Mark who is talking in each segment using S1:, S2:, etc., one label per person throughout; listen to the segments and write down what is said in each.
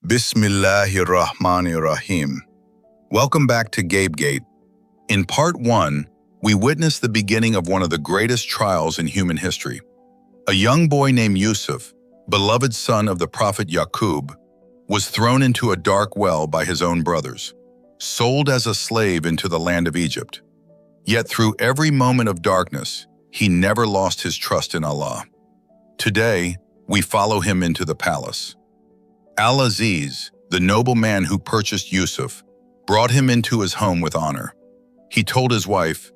S1: Bismillahirrahmanirrahim. Welcome back to Ghayb. In part 1, we witnessed the beginning of one of the greatest trials in human history. A young boy named Yusuf, beloved son of the prophet Yaqub, was thrown into a dark well by his own brothers, sold as a slave into the land of Egypt. Yet through every moment of darkness, he never lost his trust in Allah. Today, we follow him into the palace. Al-Aziz, the noble man who purchased Yusuf, brought him into his home with honor. He told his wife,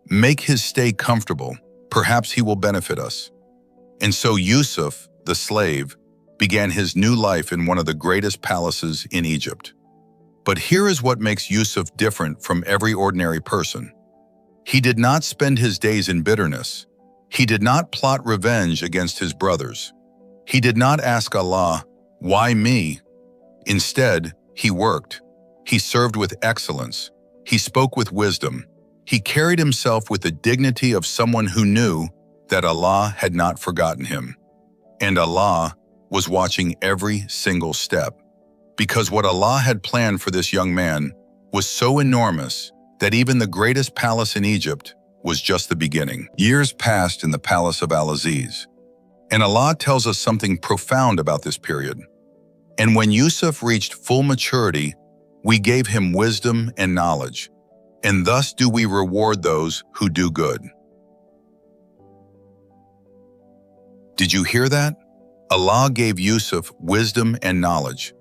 S1: "Make his stay comfortable, perhaps he will benefit us." And so Yusuf, the slave, began his new life in one of the greatest palaces in Egypt. But here is what makes Yusuf different from every ordinary person. He did not spend his days in bitterness. He did not plot revenge against his brothers. He did not ask Allah, "Why me?" Instead, he worked. He served with excellence. He spoke with wisdom. He carried himself with the dignity of someone who knew that Allah had not forgotten him. And Allah was watching every single step. Because what Allah had planned for this young man was so enormous that even the greatest palace in Egypt was just the beginning. Years passed in the palace of Al-Aziz. And Allah tells us something profound about this period. And when Yusuf reached full maturity, we gave him wisdom and knowledge, and thus do we reward those who do good. Did you hear that? Allah gave Yusuf wisdom and knowledge,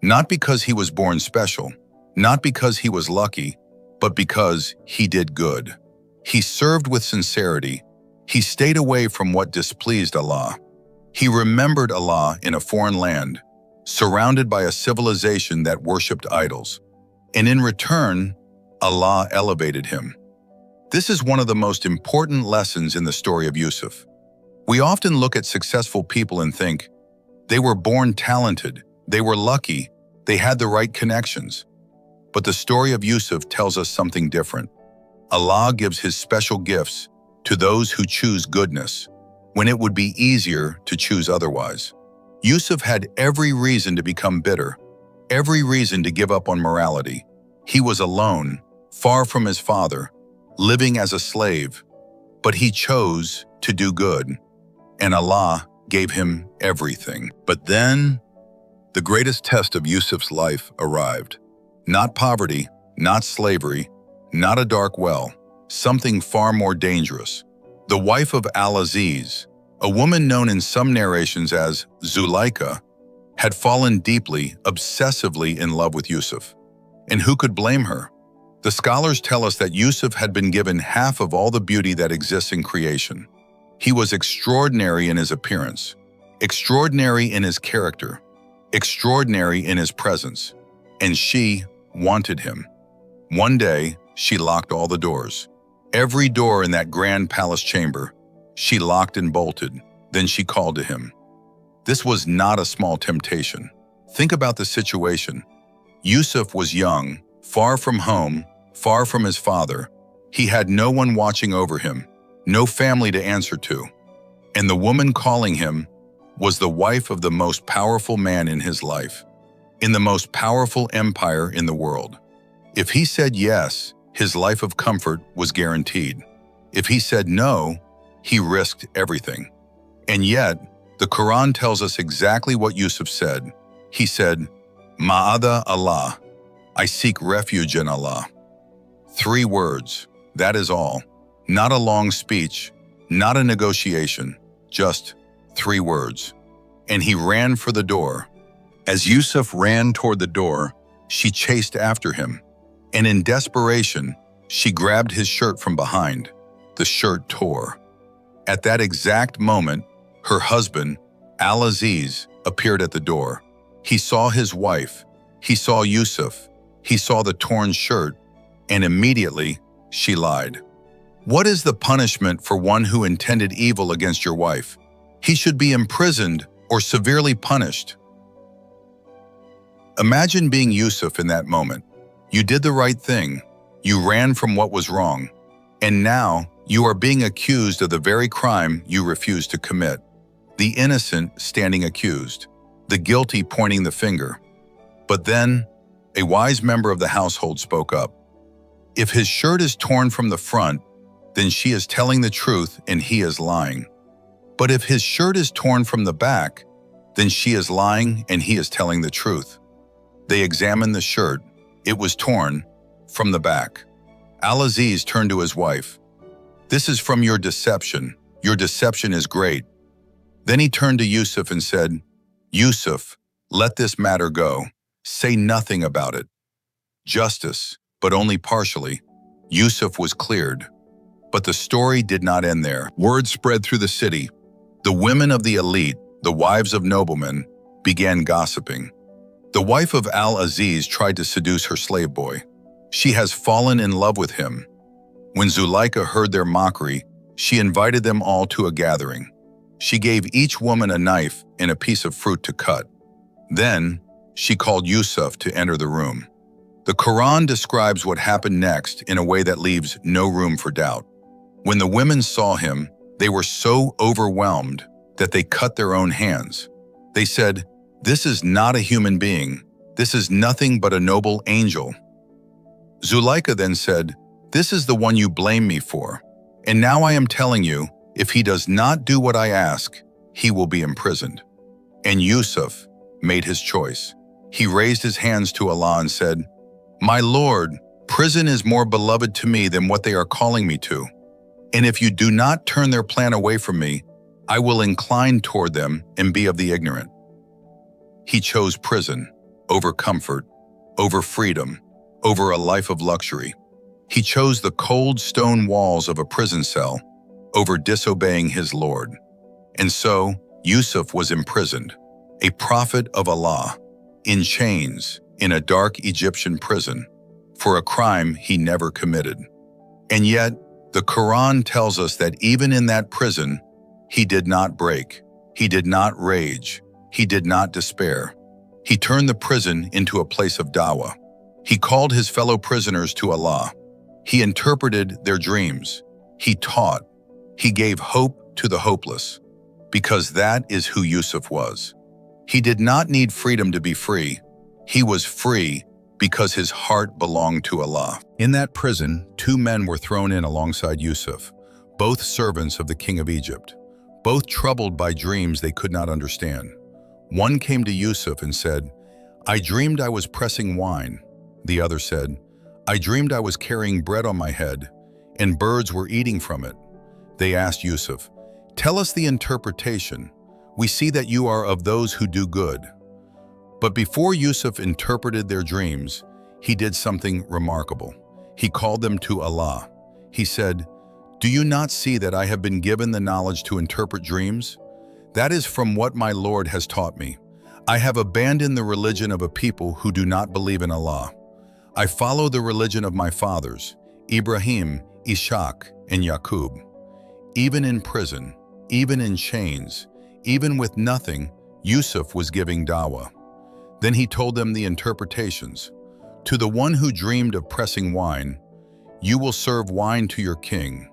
S1: not because he was born special, not because he was lucky, but because he did good. He served with sincerity. He stayed away from what displeased Allah. He remembered Allah in a foreign land, surrounded by a civilization that worshipped idols. And in return, Allah elevated him. This is one of the most important lessons in the story of Yusuf. We often look at successful people and think, they were born talented, they were lucky, they had the right connections. But the story of Yusuf tells us something different. Allah gives his special gifts to those who choose goodness, when it would be easier to choose otherwise. Yusuf had every reason to become bitter, every reason to give up on morality. He was alone, far from his father, living as a slave, but he chose to do good, and Allah gave him everything. But then, the greatest test of Yusuf's life arrived. Not poverty, not slavery, not a dark well, something far more dangerous. The wife of Al-Aziz, a woman known in some narrations as Zuleika, had fallen deeply, obsessively in love with Yusuf. And who could blame her? The scholars tell us that Yusuf had been given half of all the beauty that exists in creation. He was extraordinary in his appearance, extraordinary in his character, extraordinary in his presence, and she wanted him. One day, she locked all the doors. Every door in that grand palace chamber, she locked and bolted. Then she called to him. This was not a small temptation. Think about the situation. Yusuf was young, far from home, far from his father. He had no one watching over him, no family to answer to. And the woman calling him was the wife of the most powerful man in his life, in the most powerful empire in the world. If he said yes, his life of comfort was guaranteed. If he said no, he risked everything. And yet, the Quran tells us exactly what Yusuf said. He said, "Ma'ada Allah, I seek refuge in Allah." 3 words, that is all. Not a long speech, not a negotiation, just 3 words. And he ran for the door. As Yusuf ran toward the door, she chased after him. And in desperation, she grabbed his shirt from behind. The shirt tore. At that exact moment, her husband, Al-Aziz, appeared at the door. He saw his wife. He saw Yusuf. He saw the torn shirt. And immediately, she lied. What is the punishment for one who intended evil against your wife? He should be imprisoned or severely punished. Imagine being Yusuf in that moment. You did the right thing. You ran from what was wrong. And now, you are being accused of the very crime you refused to commit. The innocent standing accused. The guilty pointing the finger. But then, a wise member of the household spoke up. If his shirt is torn from the front, then she is telling the truth and he is lying. But if his shirt is torn from the back, then she is lying and he is telling the truth. They examined the shirt. It was torn from the back. Al-Aziz turned to his wife. This is from your deception. Your deception is great. Then he turned to Yusuf and said, Yusuf, let this matter go. Say nothing about it. Justice, but only partially. Yusuf was cleared. But the story did not end there. Word spread through the city. The women of the elite, the wives of noblemen, began gossiping. The wife of Al-Aziz tried to seduce her slave boy. She has fallen in love with him. When Zuleika heard their mockery, she invited them all to a gathering. She gave each woman a knife and a piece of fruit to cut. Then, she called Yusuf to enter the room. The Quran describes what happened next in a way that leaves no room for doubt. When the women saw him, they were so overwhelmed that they cut their own hands. They said, "This is not a human being. This is nothing but a noble angel." Zuleika then said, "This is the one you blame me for. And now I am telling you, if he does not do what I ask, he will be imprisoned." And Yusuf made his choice. He raised his hands to Allah and said, "My Lord, prison is more beloved to me than what they are calling me to. And if you do not turn their plan away from me, I will incline toward them and be of the ignorant." He chose prison over comfort, over freedom, over a life of luxury. He chose the cold stone walls of a prison cell over disobeying his Lord. And so, Yusuf was imprisoned, a prophet of Allah, in chains, in a dark Egyptian prison, for a crime he never committed. And yet, the Quran tells us that even in that prison, he did not break, he did not rage, he did not despair. He turned the prison into a place of dawah. He called his fellow prisoners to Allah. He interpreted their dreams. He taught. He gave hope to the hopeless, because that is who Yusuf was. He did not need freedom to be free. He was free because his heart belonged to Allah. In that prison, two men were thrown in alongside Yusuf, both servants of the king of Egypt, both troubled by dreams they could not understand. One came to Yusuf and said, "I dreamed I was pressing wine." The other said, "I dreamed I was carrying bread on my head, and birds were eating from it." They asked Yusuf, "Tell us the interpretation. We see that you are of those who do good." But before Yusuf interpreted their dreams, he did something remarkable. He called them to Allah. He said, "Do you not see that I have been given the knowledge to interpret dreams? That is from what my Lord has taught me. I have abandoned the religion of a people who do not believe in Allah. I follow the religion of my fathers, Ibrahim, Ishaq, and Yaqub." Even in prison, even in chains, even with nothing, Yusuf was giving dawah. Then he told them the interpretations. To the one who dreamed of pressing wine, "You will serve wine to your king."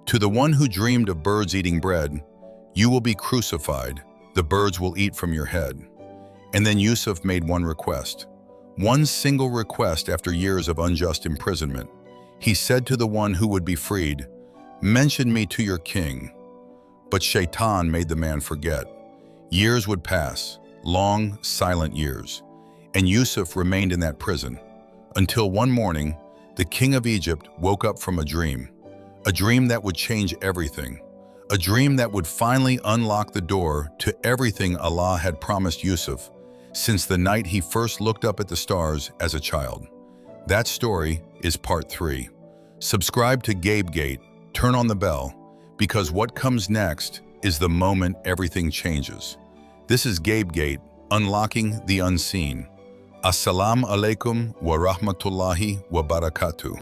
S1: To the one who dreamed of birds eating bread, "You will be crucified, the birds will eat from your head." And then Yusuf made one request. One single request after years of unjust imprisonment. He said to the one who would be freed, "Mention me to your king." But Shaitan made the man forget. Years would pass, long, silent years, and Yusuf remained in that prison, until one morning, the king of Egypt woke up from a dream that would change everything, a dream that would finally unlock the door to everything Allah had promised Yusuf since the night he first looked up at the stars as a child. That story is part 3. Subscribe to Ghayb Gate, turn on the bell, because what comes next is the moment everything changes. This is Ghayb Gate, unlocking the unseen. Assalamu alaikum wa rahmatullahi wa barakatuh.